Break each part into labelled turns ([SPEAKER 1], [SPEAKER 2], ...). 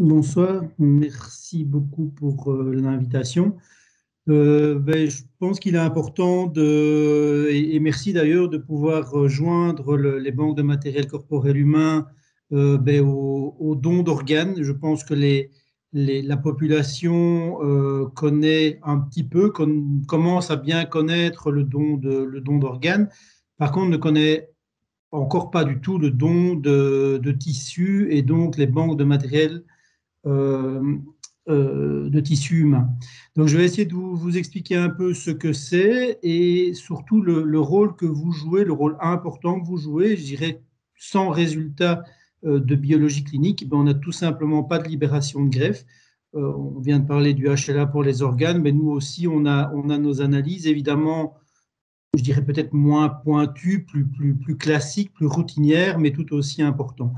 [SPEAKER 1] Bonsoir, merci beaucoup pour l'invitation. Je pense qu'il est important et merci d'ailleurs de pouvoir rejoindre les banques de matériel corporel humain aux dons d'organes. Je pense que la population connaît un petit peu, commence à bien connaître le don d'organes. Par contre, ne connaît encore pas du tout le don de tissus et donc les banques de matériel euh, de tissu humain. Donc, je vais essayer de vous expliquer un peu ce que c'est et surtout le rôle que vous jouez, le rôle important que vous jouez. Je dirais, sans résultat de biologie clinique, ben, on n'a tout simplement pas de libération de greffe. On vient de parler du HLA pour les organes, mais nous aussi, on a nos analyses, évidemment, je dirais peut-être moins pointues, plus classiques, plus routinières, mais tout aussi importantes.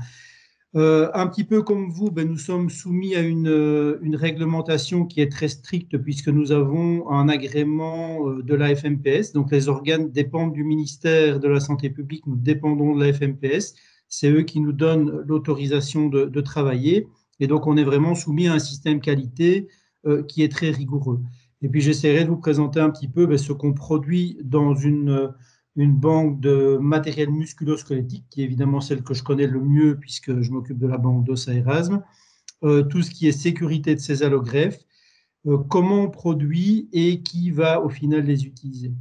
[SPEAKER 1] Un petit peu comme vous, ben, nous sommes soumis à une réglementation qui est très stricte puisque nous avons un agrément de la FMPS. Donc, les organes dépendent du ministère de la Santé publique, nous dépendons de la FMPS. C'est eux qui nous donnent l'autorisation de travailler. Et donc, on est vraiment soumis à un système qualité qui est très rigoureux. Et puis, j'essaierai de vous présenter un petit peu ben, ce qu'on produit dans une banque de matériel musculo-squelettique, qui est évidemment celle que je connais le mieux puisque je m'occupe de la banque d'os à Erasme, tout ce qui est sécurité de ces allogreffes, comment on produit et qui va au final les utiliser.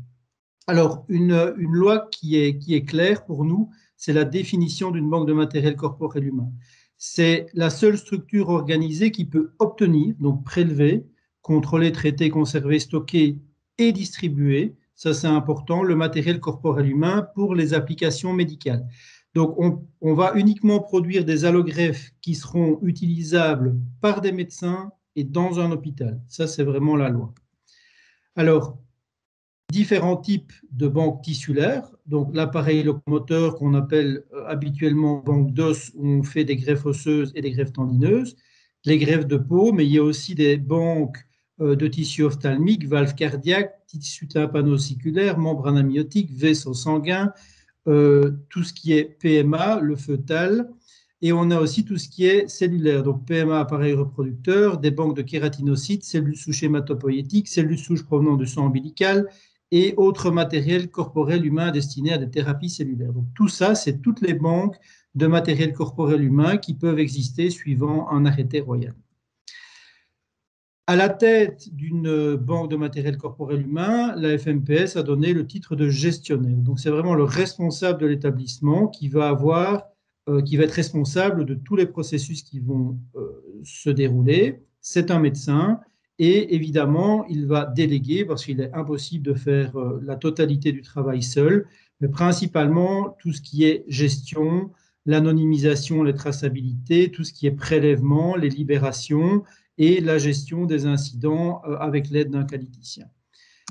[SPEAKER 1] Alors, une loi qui est claire pour nous, c'est la définition d'une banque de matériel corporel humain. C'est la seule structure organisée qui peut obtenir, donc prélever, contrôler, traiter, conserver, stocker et distribuer, ça c'est important, le matériel corporel humain pour les applications médicales. Donc, on va uniquement produire des allogreffes qui seront utilisables par des médecins et dans un hôpital. Ça, c'est vraiment la loi. Alors, différents types de banques tissulaires. Donc, l'appareil locomoteur qu'on appelle habituellement banque d'os, où on fait des greffes osseuses et des greffes tendineuses, les greffes de peau, mais il y a aussi des banques de tissu ophtalmique, valves cardiaques, tissu tympanocirculaire, membrane amniotique, vaisseau sanguin, tout ce qui est PMA, le fœtal, et on a aussi tout ce qui est cellulaire, donc PMA, appareil reproducteur, des banques de kératinocytes, cellules souches hématopoïétiques, cellules souches provenant du sang ombilical et autres matériels corporels humains destinés à des thérapies cellulaires. Donc tout ça, c'est toutes les banques de matériel corporel humain qui peuvent exister suivant un arrêté royal. À la tête d'une banque de matériel corporel humain, la FMPS a donné le titre de gestionnaire. Donc, c'est vraiment le responsable de l'établissement qui va être responsable de tous les processus qui vont se dérouler. C'est un médecin et évidemment, il va déléguer parce qu'il est impossible de faire la totalité du travail seul, mais principalement tout ce qui est gestion, l'anonymisation, la traçabilité, tout ce qui est prélèvement, les libérations et la gestion des incidents avec l'aide d'un qualiticien.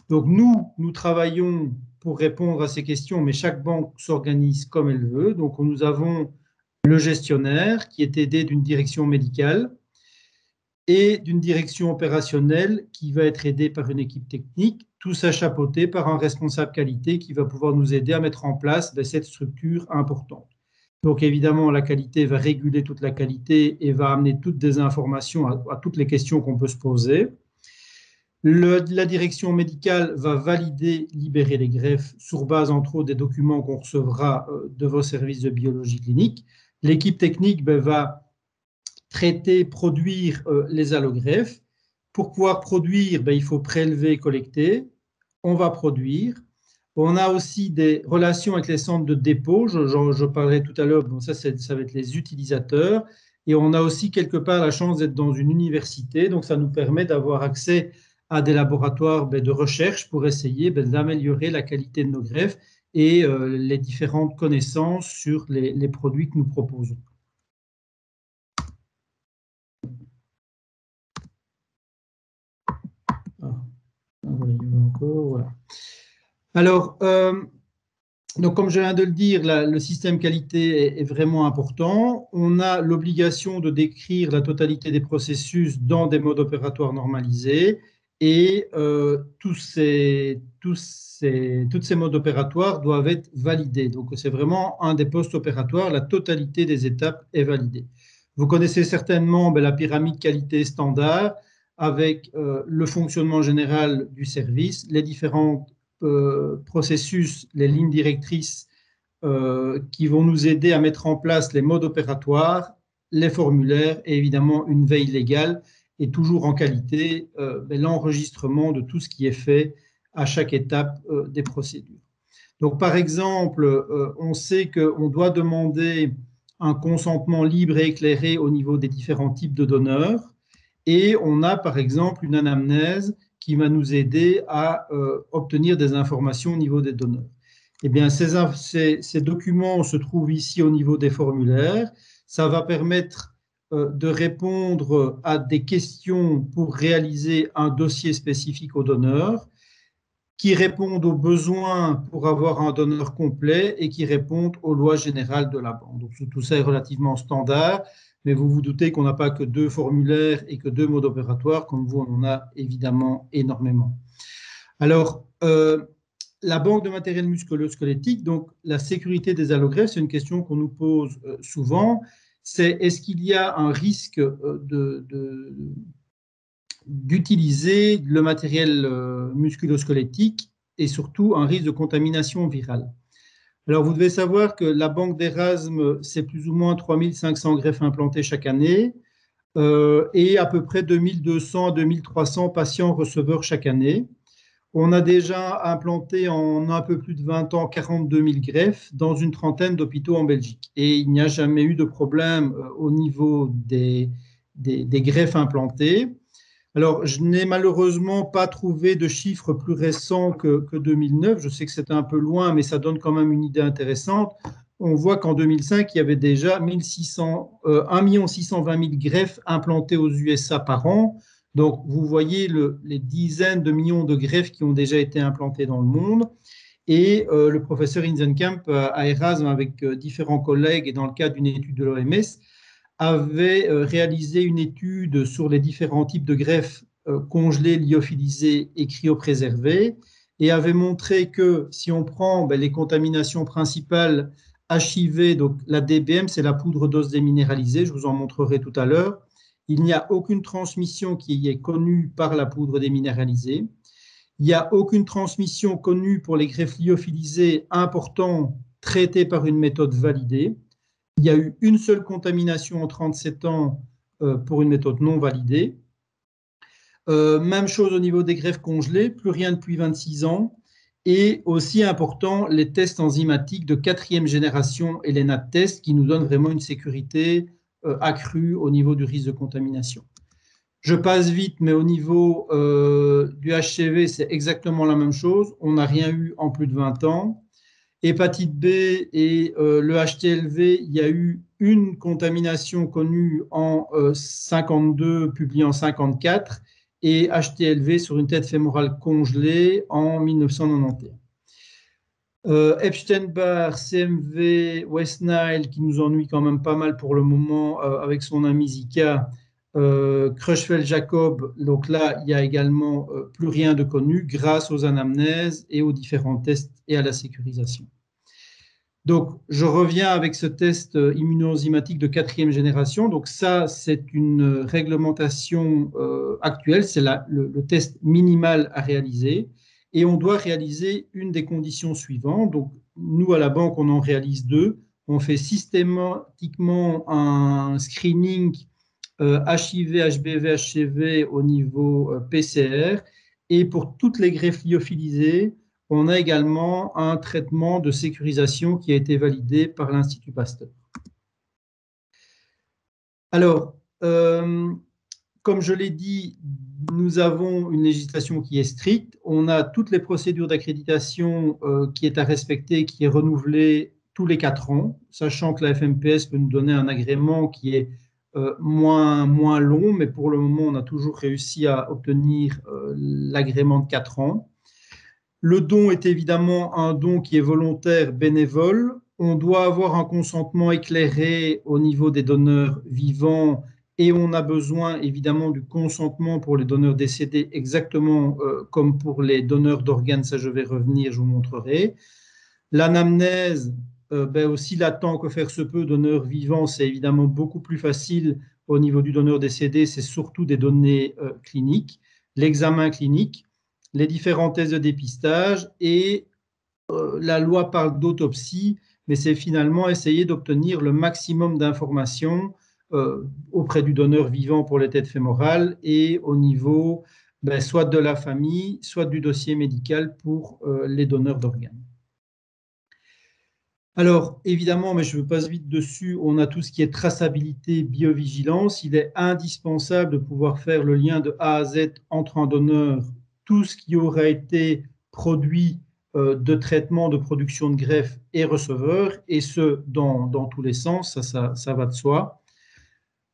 [SPEAKER 1] Donc nous travaillons pour répondre à ces questions, mais chaque banque s'organise comme elle veut. Donc nous avons le gestionnaire qui est aidé d'une direction médicale et d'une direction opérationnelle qui va être aidée par une équipe technique, tout ça chapeauté par un responsable qualité qui va pouvoir nous aider à mettre en place cette structure importante. Donc évidemment, la qualité va réguler toute la qualité et va amener toutes des informations à toutes les questions qu'on peut se poser. La direction médicale va valider, libérer les greffes sur base, entre autres, des documents qu'on recevra de vos services de biologie clinique. L'équipe technique va traiter, produire les allogreffes. Pour pouvoir produire, il faut prélever, collecter. On va produire. On a aussi des relations avec les centres de dépôt. Je parlerai tout à l'heure. Bon, ça va être les utilisateurs. Et on a aussi quelque part la chance d'être dans une université. Donc, ça nous permet d'avoir accès à des laboratoires de recherche pour essayer d'améliorer la qualité de nos greffes et les différentes connaissances sur les produits que nous proposons. Voilà. Alors, donc, comme je viens de le dire, le système qualité est vraiment important. On a l'obligation de décrire la totalité des processus dans des modes opératoires normalisés et tous ces modes opératoires doivent être validés. Donc, c'est vraiment un des postes opératoires, la totalité des étapes est validée. Vous connaissez certainement la pyramide qualité standard avec le fonctionnement général du service, les différents processus, les lignes directrices qui vont nous aider à mettre en place les modes opératoires, les formulaires et évidemment une veille légale et toujours en qualité l'enregistrement de tout ce qui est fait à chaque étape des procédures. Donc, par exemple, on sait qu'on doit demander un consentement libre et éclairé au niveau des différents types de donneurs. Et on a, par exemple, une anamnèse qui va nous aider à obtenir des informations au niveau des donneurs. Eh bien, ces documents se trouvent ici au niveau des formulaires. Ça va permettre de répondre à des questions pour réaliser un dossier spécifique au donneur, qui répondent aux besoins pour avoir un donneur complet et qui répondent aux lois générales de la banque. Donc, tout ça est relativement standard, mais vous vous doutez qu'on n'a pas que 2 formulaires et que 2 modes opératoires, comme vous, on en a évidemment énormément. Alors, la banque de matériel musculo-squelettique, donc la sécurité des allogreffes, c'est une question qu'on nous pose souvent. C'est est-ce qu'il y a un risque d'utiliser le matériel musculo-squelettique et surtout un risque de contamination virale. Alors, vous devez savoir que la banque d'Erasme, c'est plus ou moins 3500 greffes implantées chaque année et à peu près 2200 à 2300 patients receveurs chaque année. On a déjà implanté en un peu plus de 20 ans 42 000 greffes dans une trentaine d'hôpitaux en Belgique. Et il n'y a jamais eu de problème au niveau des greffes implantées. Alors, je n'ai malheureusement pas trouvé de chiffres plus récents que 2009. Je sais que c'est un peu loin, mais ça donne quand même une idée intéressante. On voit qu'en 2005, il y avait déjà 1 620 000 greffes implantées aux USA par an. Donc, vous voyez les dizaines de millions de greffes qui ont déjà été implantées dans le monde. Et le professeur Inzenkamp à Erasmus, avec différents collègues et dans le cadre d'une étude de l'OMS, avait réalisé une étude sur les différents types de greffes congelées, lyophilisées et cryopréservées et avait montré que si on prend les contaminations principales HIV, donc la DBM, c'est la poudre d'os déminéralisée, je vous en montrerai tout à l'heure, il n'y a aucune transmission qui est connue par la poudre déminéralisée. Il n'y a aucune transmission connue pour les greffes lyophilisées importantes traitées par une méthode validée. Il y a eu une seule contamination en 37 ans pour une méthode non validée. Même chose au niveau des greffes congelées, plus rien depuis 26 ans. Et aussi important, les tests enzymatiques de 4e génération et les NAT-tests qui nous donnent vraiment une sécurité accrue au niveau du risque de contamination. Je passe vite, mais au niveau du HCV, c'est exactement la même chose. On n'a rien eu en plus de 20 ans. Hépatite B et le HTLV, il y a eu une contamination connue en 52, publiée en 54, et HTLV sur une tête fémorale congelée en 1991. Epstein-Barr, CMV, West Nile, qui nous ennuie quand même pas mal pour le moment avec son ami Zika, Creutzfeldt-Jakob, donc là, il n'y a également plus rien de connu grâce aux anamnèses et aux différents tests et à la sécurisation. Donc, je reviens avec ce test immunoenzymatique de 4e génération. Donc, ça, c'est une réglementation actuelle, c'est le test minimal à réaliser. Et on doit réaliser une des conditions suivantes. Donc, nous, à la banque, on en réalise 2. On fait systématiquement un screening HIV, HBV, HCV au niveau PCR. Et pour toutes les greffes lyophilisées, on a également un traitement de sécurisation qui a été validé par l'Institut Pasteur. Alors, comme je l'ai dit, nous avons une législation qui est stricte. On a toutes les procédures d'accréditation qui est à respecter, qui est renouvelée tous les 4 ans, sachant que la FMPS peut nous donner un agrément qui est moins long, mais pour le moment, on a toujours réussi à obtenir l'agrément de 4 ans. Le don est évidemment un don qui est volontaire, bénévole. On doit avoir un consentement éclairé au niveau des donneurs vivants et on a besoin évidemment du consentement pour les donneurs décédés, exactement comme pour les donneurs d'organes. Ça, je vais revenir, je vous montrerai. L'anamnèse aussi latent que faire se peut, donneur vivant, c'est évidemment beaucoup plus facile au niveau du donneur décédé, c'est surtout des données cliniques, l'examen clinique, les différents tests de dépistage et la loi parle d'autopsie, mais c'est finalement essayer d'obtenir le maximum d'informations auprès du donneur vivant pour les têtes fémorales et au niveau soit de la famille, soit du dossier médical pour les donneurs d'organes. Alors, évidemment, mais je passe vite dessus, on a tout ce qui est traçabilité, biovigilance. Il est indispensable de pouvoir faire le lien de A à Z entre un donneur, tout ce qui aura été produit de traitement, de production de greffe et receveur, et ce, dans tous les sens, ça va de soi.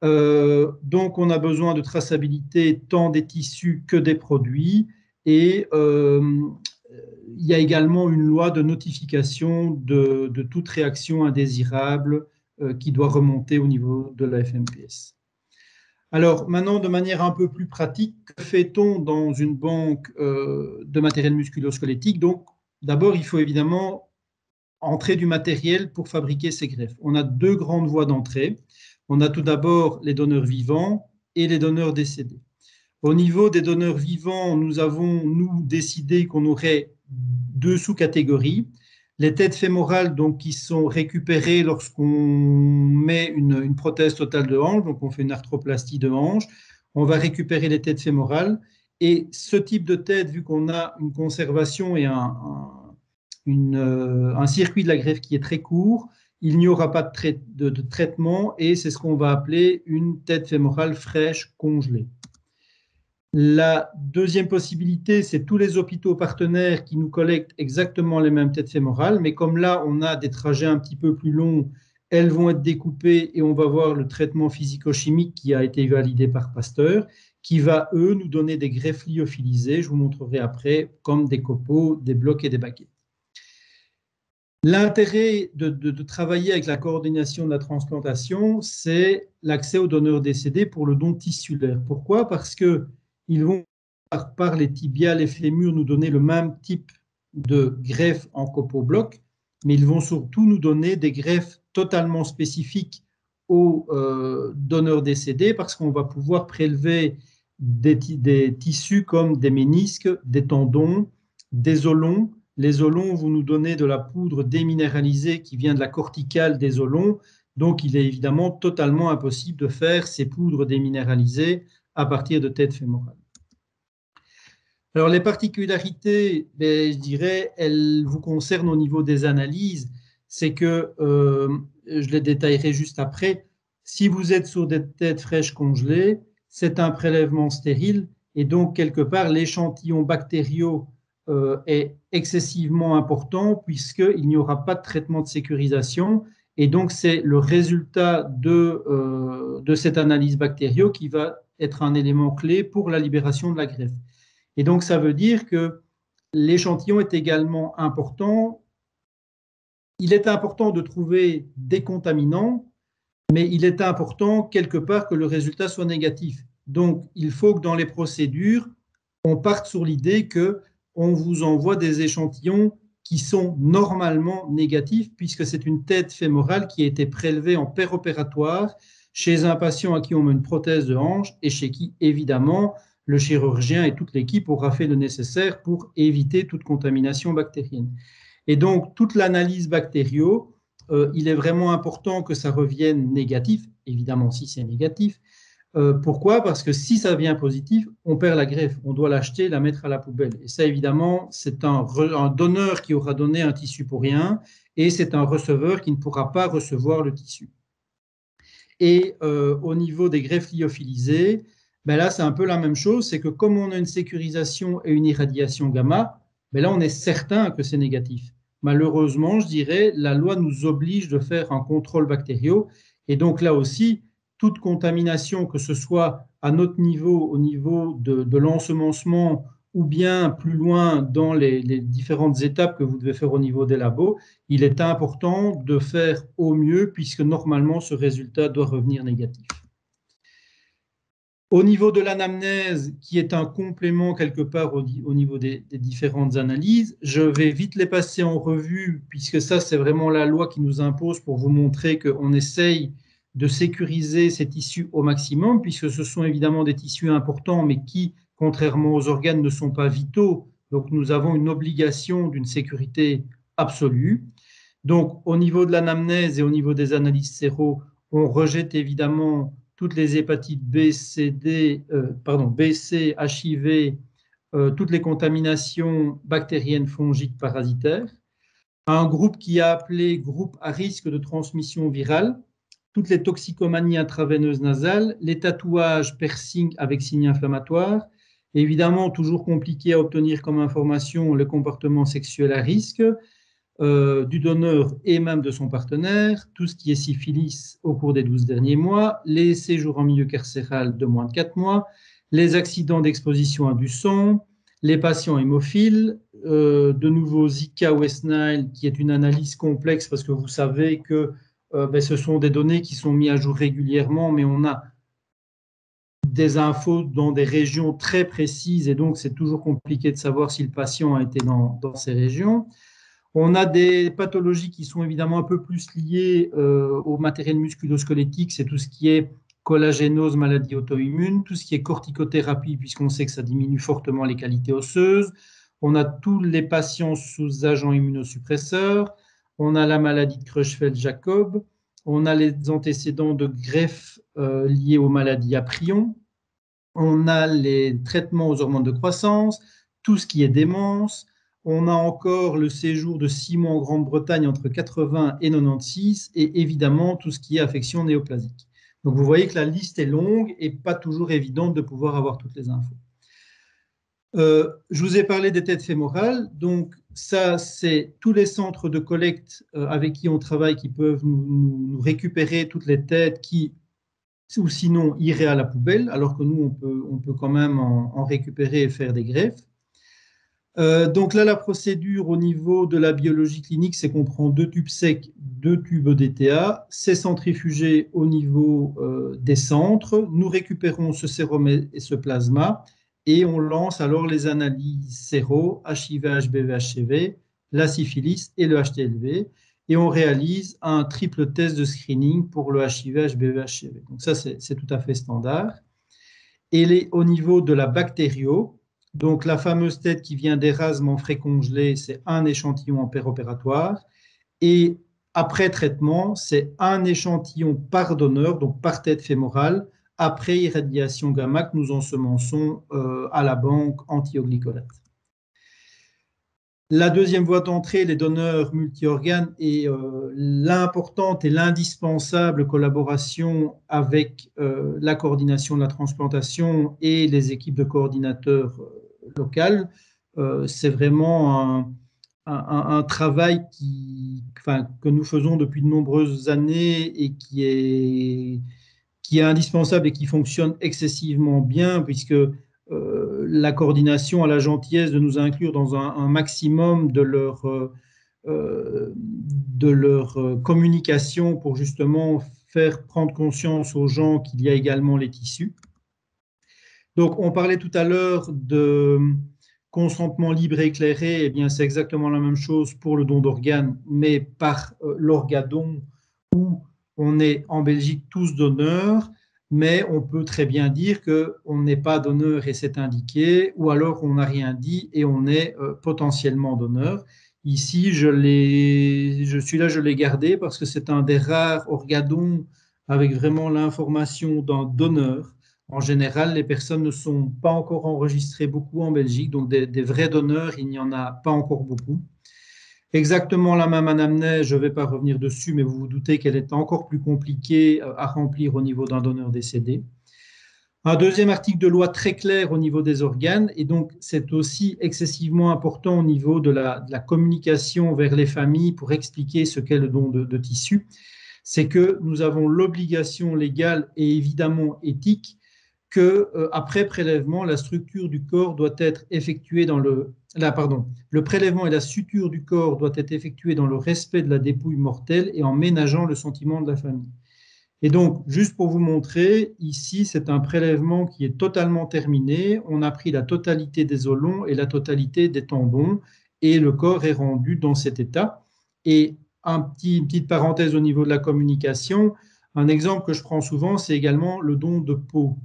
[SPEAKER 1] Donc, on a besoin de traçabilité tant des tissus que des produits, et il y a également une loi de notification de toute réaction indésirable qui doit remonter au niveau de la FMPS. Alors maintenant, de manière un peu plus pratique, que fait-on dans une banque de matériel musculo-squelettique? Donc d'abord, il faut évidemment entrer du matériel pour fabriquer ces greffes. On a deux grandes voies d'entrée. On a tout d'abord les donneurs vivants et les donneurs décédés. Au niveau des donneurs vivants, nous avons, décidé qu'on aurait deux sous-catégories. Les têtes fémorales, donc, qui sont récupérées lorsqu'on met une prothèse totale de hanche, donc on fait une arthroplastie de hanche, on va récupérer les têtes fémorales. Et ce type de tête, vu qu'on a une conservation et un circuit de la greffe qui est très court, il n'y aura pas de traitement et c'est ce qu'on va appeler une tête fémorale fraîche congelée. La deuxième possibilité, c'est tous les hôpitaux partenaires qui nous collectent exactement les mêmes têtes fémorales, mais comme là, on a des trajets un petit peu plus longs, elles vont être découpées et on va voir le traitement physico-chimique qui a été validé par Pasteur, qui va, eux, nous donner des greffes lyophilisées, je vous montrerai après, comme des copeaux, des blocs et des baguettes. L'intérêt de travailler avec la coordination de la transplantation, c'est l'accès aux donneurs décédés pour le don tissulaire. Pourquoi? Parce qu'ils vont, par les tibias, les fémurs, nous donner le même type de greffe en copeaux-blocs, mais ils vont surtout nous donner des greffes totalement spécifiques aux donneurs décédés parce qu'on va pouvoir prélever des tissus comme des ménisques, des tendons, des olons. Les olons vont nous donner de la poudre déminéralisée qui vient de la corticale des olons. Donc, il est évidemment totalement impossible de faire ces poudres déminéralisées à partir de têtes fémorales. Alors, les particularités, je dirais, elles vous concernent au niveau des analyses. C'est que, je les détaillerai juste après, si vous êtes sur des têtes fraîches congelées, c'est un prélèvement stérile et donc, quelque part, l'échantillon bactériaux est excessivement important puisqu'il n'y aura pas de traitement de sécurisation et donc c'est le résultat de cette analyse bactériaux qui va être un élément clé pour la libération de la greffe. Et donc ça veut dire que l'échantillon est également important. Il est important de trouver des contaminants, mais il est important quelque part que le résultat soit négatif. Donc il faut que dans les procédures, on parte sur l'idée que on vous envoie des échantillons qui sont normalement négatifs puisque c'est une tête fémorale qui a été prélevée en péropératoire chez un patient à qui on met une prothèse de hanche et chez qui, évidemment, le chirurgien et toute l'équipe aura fait le nécessaire pour éviter toute contamination bactérienne. Et donc, toute l'analyse bactériaux, il est vraiment important que ça revienne négatif, évidemment si c'est négatif, pourquoi? Parce que si ça vient positif, on perd la greffe, on doit l'acheter, la mettre à la poubelle. Et ça, évidemment, c'est un donneur qui aura donné un tissu pour rien et c'est un receveur qui ne pourra pas recevoir le tissu. Et au niveau des greffes lyophilisées, là, c'est un peu la même chose, c'est que comme on a une sécurisation et une irradiation gamma, là, on est certain que c'est négatif. Malheureusement, je dirais, la loi nous oblige de faire un contrôle bactériaux et donc là aussi, toute contamination, que ce soit à notre niveau, au niveau de l'ensemencement ou bien plus loin dans les différentes étapes que vous devez faire au niveau des labos, il est important de faire au mieux puisque normalement ce résultat doit revenir négatif. Au niveau de l'anamnèse, qui est un complément quelque part au niveau des différentes analyses, je vais vite les passer en revue, puisque ça, c'est vraiment la loi qui nous impose pour vous montrer qu'on essaye de sécuriser ces tissus au maximum, puisque ce sont évidemment des tissus importants, mais qui, contrairement aux organes, ne sont pas vitaux. Donc, nous avons une obligation d'une sécurité absolue. Donc, au niveau de l'anamnèse et au niveau des analyses séro, on rejette évidemment toutes les hépatites B, C, D, B, C, HIV, toutes les contaminations bactériennes, fongiques, parasitaires. Un groupe qui a appelé groupe à risque de transmission virale, toutes les toxicomanies intraveineuses nasales, les tatouages piercing avec signes inflammatoires. Évidemment, toujours compliqué à obtenir comme information le comportement sexuel à risque, du donneur et même de son partenaire, tout ce qui est syphilis au cours des 12 derniers mois, les séjours en milieu carcéral de moins de 4 mois, les accidents d'exposition à du sang, les patients hémophiles, de nouveau Zika West Nile, qui est une analyse complexe parce que vous savez que ce sont des données qui sont mises à jour régulièrement, mais on a des infos dans des régions très précises et donc c'est toujours compliqué de savoir si le patient a été dans ces régions. On a des pathologies qui sont évidemment un peu plus liées au matériel musculosquelettique, c'est tout ce qui est collagénose, maladie auto-immune, tout ce qui est corticothérapie, puisqu'on sait que ça diminue fortement les qualités osseuses. On a tous les patients sous agents immunosuppresseurs. On a la maladie de Creutzfeldt-Jakob. On a les antécédents de greffe liés aux maladies à prions. On a les traitements aux hormones de croissance, tout ce qui est démence. On a encore le séjour de 6 mois en Grande-Bretagne entre 80 et 96 et évidemment tout ce qui est affection néoplasique. Donc vous voyez que la liste est longue et pas toujours évidente de pouvoir avoir toutes les infos. Je vous ai parlé des têtes fémorales, donc ça c'est tous les centres de collecte avec qui on travaille qui peuvent nous récupérer toutes les têtes qui ou sinon iraient à la poubelle, alors que nous on peut quand même en récupérer et faire des greffes. Donc là, la procédure au niveau de la biologie clinique, c'est qu'on prend 2 tubes secs, 2 tubes EDTA, c'est centrifugé au niveau des centres. Nous récupérons ce sérum et ce plasma et on lance alors les analyses séro, HIV, HBV, HCV, la syphilis et le HTLV. Et on réalise un triple test de screening pour le HIV, HBV, HCV. Donc ça, c'est tout à fait standard. Et au niveau de la bactério, donc la fameuse tête qui vient d'érasme en frais congelé, c'est un échantillon en péropératoire. Et après traitement, c'est un échantillon par donneur, donc par tête fémorale, après irradiation gamma que nous ensemençons à la banque antioglycolate. La deuxième voie d'entrée, les donneurs multi-organes, et l'importante et l'indispensable collaboration avec la coordination de la transplantation et les équipes de coordinateurs locales. C'est vraiment un travail que nous faisons depuis de nombreuses années et qui est indispensable et qui fonctionne excessivement bien, puisque la coordination a la gentillesse de nous inclure dans un maximum de leur communication pour justement faire prendre conscience aux gens qu'il y a également les tissus. Donc, on parlait tout à l'heure de consentement libre et éclairé. Eh bien, c'est exactement la même chose pour le don d'organes, mais par l'orgadon, où on est en Belgique tous donneurs, mais on peut très bien dire qu'on n'est pas donneur et c'est indiqué, ou alors on n'a rien dit et on est potentiellement donneur. Ici, je suis là, je l'ai gardé parce que c'est un des rares orgadons avec vraiment l'information d'un donneur. En général, les personnes ne sont pas encore enregistrées beaucoup en Belgique, donc des vrais donneurs, il n'y en a pas encore beaucoup. Exactement la même anamnèse, je ne vais pas revenir dessus, mais vous vous doutez qu'elle est encore plus compliquée à remplir au niveau d'un donneur décédé. Un deuxième article de loi très clair au niveau des organes, et donc c'est aussi excessivement important au niveau de la communication vers les familles pour expliquer ce qu'est le don de tissu, c'est que nous avons l'obligation légale et évidemment éthique qu'après prélèvement, la structure du corps doit être effectuée le prélèvement et la suture du corps doit être effectué dans le respect de la dépouille mortelle et en ménageant le sentiment de la famille. Et donc, juste pour vous montrer, ici, c'est un prélèvement qui est totalement terminé. On a pris la totalité des os longs et la totalité des tendons, et le corps est rendu dans cet état. Et une petite parenthèse au niveau de la communication, un exemple que je prends souvent, c'est également le don de peau.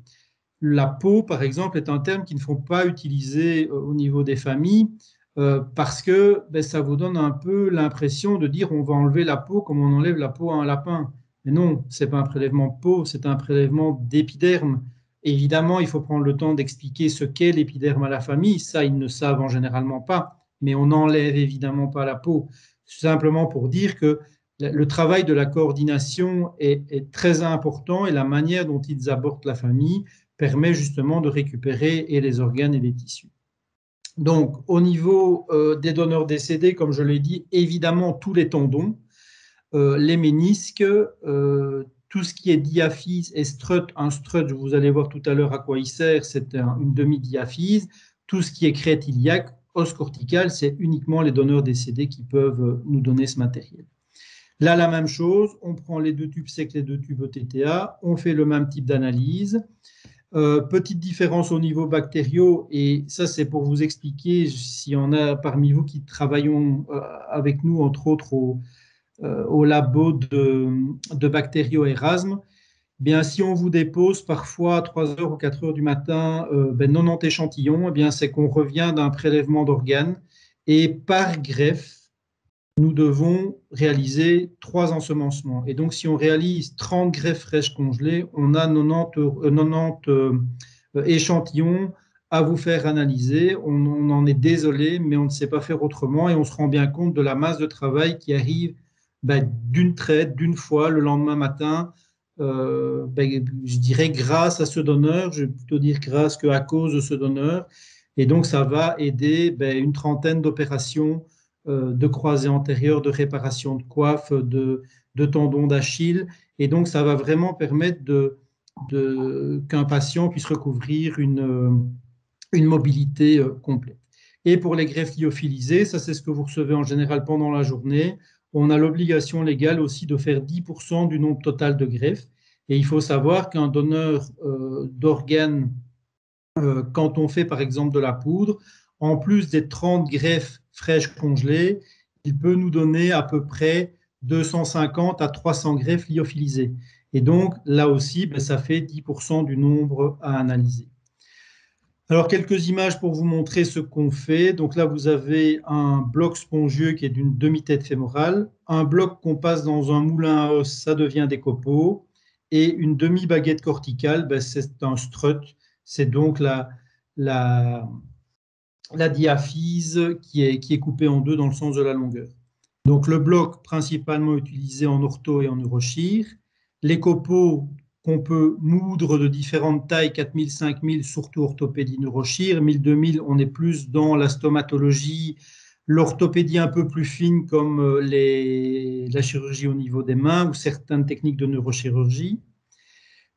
[SPEAKER 1] La peau, par exemple, est un terme qu'il ne faut pas utiliser au niveau des familles parce que ça vous donne un peu l'impression de dire on va enlever la peau comme on enlève la peau à un lapin. Mais non, ce n'est pas un prélèvement de peau, c'est un prélèvement d'épiderme. Évidemment, il faut prendre le temps d'expliquer ce qu'est l'épiderme à la famille. Ça, ils ne savent en généralement pas, mais on n'enlève évidemment pas la peau. Simplement pour dire que le travail de la coordination est très important et la manière dont ils abordent la famille permet justement de récupérer et les organes et les tissus. Donc, au niveau des donneurs décédés, comme je l'ai dit, évidemment tous les tendons, les ménisques, tout ce qui est diaphyse et strut. Un strut, vous allez voir tout à l'heure à quoi il sert, c'est une demi-diaphyse. Tout ce qui est crête iliaque, os cortical, c'est uniquement les donneurs décédés qui peuvent nous donner ce matériel. Là, la même chose, on prend les deux tubes secs, les deux tubes ETTA, on fait le même type d'analyse. Petite différence au niveau bactériaux, et ça c'est pour vous expliquer s'il y en a parmi vous qui travaillons avec nous, entre autres au labo de bactériaux Erasme. Bien, si on vous dépose parfois à 3 heures ou 4 heures du matin 90 échantillons, eh bien, c'est qu'on revient d'un prélèvement d'organes et par greffe, nous devons réaliser 3 ensemencements. Et donc, si on réalise 30 greffes fraîches congelées, on a 90 échantillons à vous faire analyser. On en est désolé, mais on ne sait pas faire autrement et on se rend bien compte de la masse de travail qui arrive d'une traite, d'une fois, le lendemain matin. Je dirais grâce à ce donneur, je vais plutôt dire grâce qu'à cause de ce donneur. Et donc, ça va aider une trentaine d'opérations de croisée antérieure, de réparation de coiffe, de tendons d'Achille. Et donc, ça va vraiment permettre qu'un patient puisse recouvrir une mobilité complète. Et pour les greffes lyophilisées, ça c'est ce que vous recevez en général pendant la journée, on a l'obligation légale aussi de faire 10% du nombre total de greffes. Et il faut savoir qu'un donneur d'organes, quand on fait par exemple de la poudre, en plus des 30 greffes fraîches congelées, il peut nous donner à peu près 250 à 300 greffes lyophilisées. Et donc, là aussi, ça fait 10% du nombre à analyser. Alors, quelques images pour vous montrer ce qu'on fait. Donc là, vous avez un bloc spongieux qui est d'une demi-tête fémorale, un bloc qu'on passe dans un moulin à os, ça devient des copeaux, et une demi-baguette corticale, c'est un strut, c'est donc la diaphyse qui est coupée en deux dans le sens de la longueur. Donc le bloc principalement utilisé en ortho et en neurochir, les copeaux qu'on peut moudre de différentes tailles, 4000, 5000, surtout orthopédie, neurochir, 1000, 2000, on est plus dans la stomatologie, l'orthopédie un peu plus fine comme la chirurgie au niveau des mains ou certaines techniques de neurochirurgie.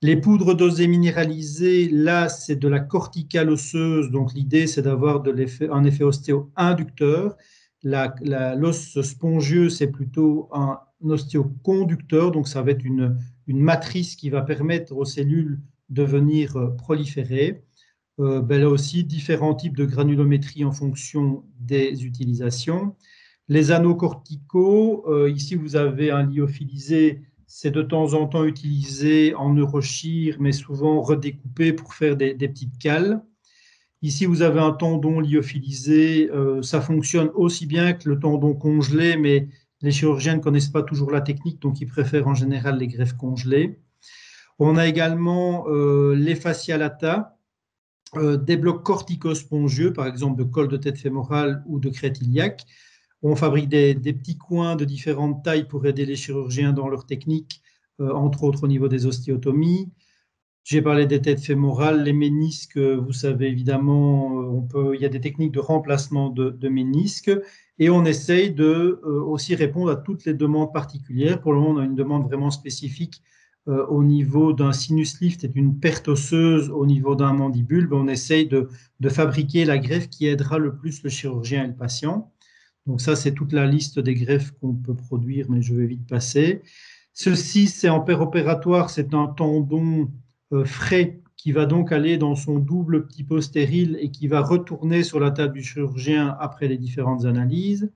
[SPEAKER 1] Les poudres dosées minéralisées, là, c'est de la corticale osseuse. Donc, l'idée, c'est d'avoir un effet ostéo-inducteur. L'os spongieux, c'est plutôt un ostéoconducteur. Donc, ça va être une matrice qui va permettre aux cellules de venir proliférer. Là aussi, différents types de granulométrie en fonction des utilisations. Les anneaux corticaux, ici, vous avez un lyophilisé. C'est de temps en temps utilisé en neurochir, mais souvent redécoupé pour faire des petites cales. Ici, vous avez un tendon lyophilisé. Ça fonctionne aussi bien que le tendon congelé, mais les chirurgiens ne connaissent pas toujours la technique, donc ils préfèrent en général les greffes congelées. On a également les fascialata, des blocs corticospongieux, par exemple de col de tête fémorale ou de crête iliaque. On fabrique des petits coins de différentes tailles pour aider les chirurgiens dans leur technique, entre autres au niveau des ostéotomies. J'ai parlé des têtes fémorales, les ménisques, vous savez évidemment, il y a des techniques de remplacement de ménisques et on essaye de aussi répondre à toutes les demandes particulières. Pour le moment, on a une demande vraiment spécifique au niveau d'un sinus lift et d'une perte osseuse au niveau d'un mandibule. On essaye de fabriquer la greffe qui aidera le plus le chirurgien et le patient. Donc ça, c'est toute la liste des greffes qu'on peut produire, mais je vais vite passer. Ceci, c'est en péropératoire, c'est un tendon frais qui va donc aller dans son double petit pot stérile et qui va retourner sur la table du chirurgien après les différentes analyses.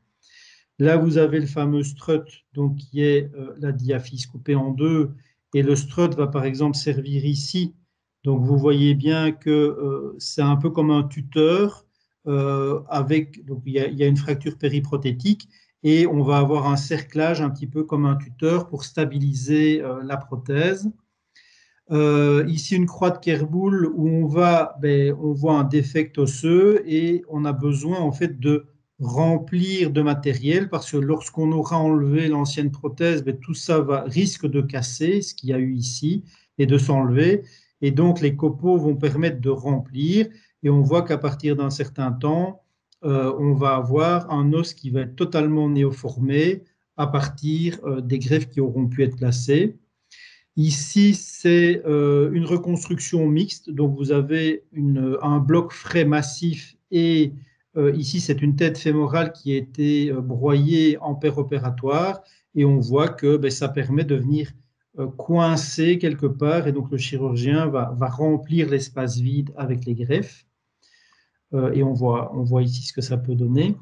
[SPEAKER 1] Là, vous avez le fameux strut, donc qui est la diaphyse coupée en deux, et le strut va par exemple servir ici. Donc vous voyez bien que c'est un peu comme un tuteur avec, donc il y a une fracture périprothétique et on va avoir un cerclage un petit peu comme un tuteur pour stabiliser la prothèse. Ici, une croix de Kerboul où on voit un défect osseux et on a besoin en fait de remplir de matériel parce que lorsqu'on aura enlevé l'ancienne prothèse, tout ça risque de casser, ce qu'il y a eu ici, et de s'enlever. Et donc, les copeaux vont permettre de remplir et on voit qu'à partir d'un certain temps, on va avoir un os qui va être totalement néoformé à partir des greffes qui auront pu être placées. Ici, c'est une reconstruction mixte. Donc, vous avez un bloc frais massif et ici, c'est une tête fémorale qui a été broyée en péropératoire. Et on voit que ça permet de venir coincer quelque part. Et donc, le chirurgien va remplir l'espace vide avec les greffes. Et on voit ici ce que ça peut donner.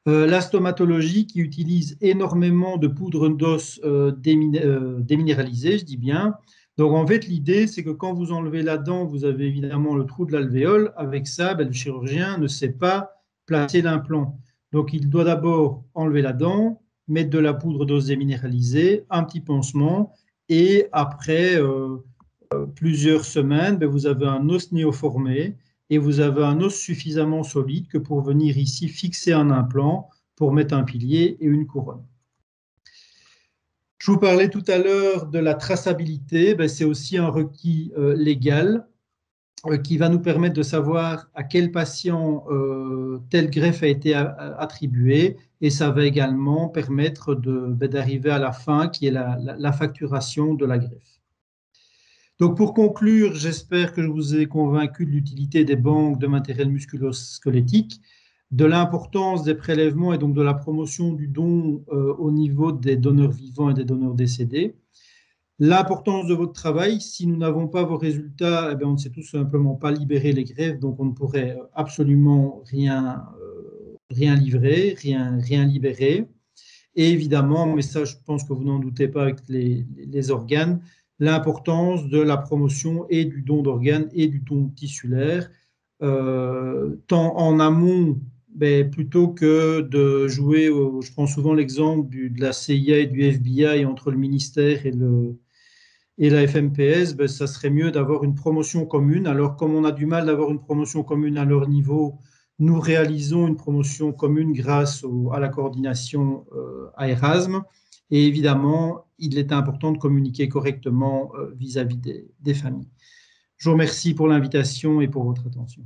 [SPEAKER 1] La stomatologie qui utilise énormément de poudre d'os déminéralisée, je dis bien. Donc en fait, l'idée, c'est que quand vous enlevez la dent, vous avez évidemment le trou de l'alvéole. Avec ça, le chirurgien ne sait pas placer l'implant. Donc il doit d'abord enlever la dent, mettre de la poudre d'os déminéralisée, un petit pansement, et après plusieurs semaines, vous avez un os néoformé et vous avez un os suffisamment solide que pour venir ici fixer un implant pour mettre un pilier et une couronne. Je vous parlais tout à l'heure de la traçabilité, c'est aussi un requis légal qui va nous permettre de savoir à quel patient telle greffe a été attribuée et ça va également permettre d'arriver à la fin qui est la facturation de la greffe. Donc pour conclure, j'espère que je vous ai convaincu de l'utilité des banques de matériel musculo-squelettique, de l'importance des prélèvements et donc de la promotion du don au niveau des donneurs vivants et des donneurs décédés. L'importance de votre travail, si nous n'avons pas vos résultats, on ne sait tout simplement pas libérer les greffes, donc on ne pourrait absolument rien livrer, rien libérer. Et évidemment, mais ça je pense que vous n'en doutez pas avec les organes, l'importance de la promotion et du don d'organes et du don tissulaire, tant en amont, plutôt que de jouer, je prends souvent l'exemple de la CIA et du FBI entre le ministère et la FMPS, ça serait mieux d'avoir une promotion commune. Alors, comme on a du mal d'avoir une promotion commune à leur niveau, nous réalisons une promotion commune grâce à la coordination à Erasme. Et évidemment, il est important de communiquer correctement vis-à-vis des familles. Je vous remercie pour l'invitation et pour votre attention.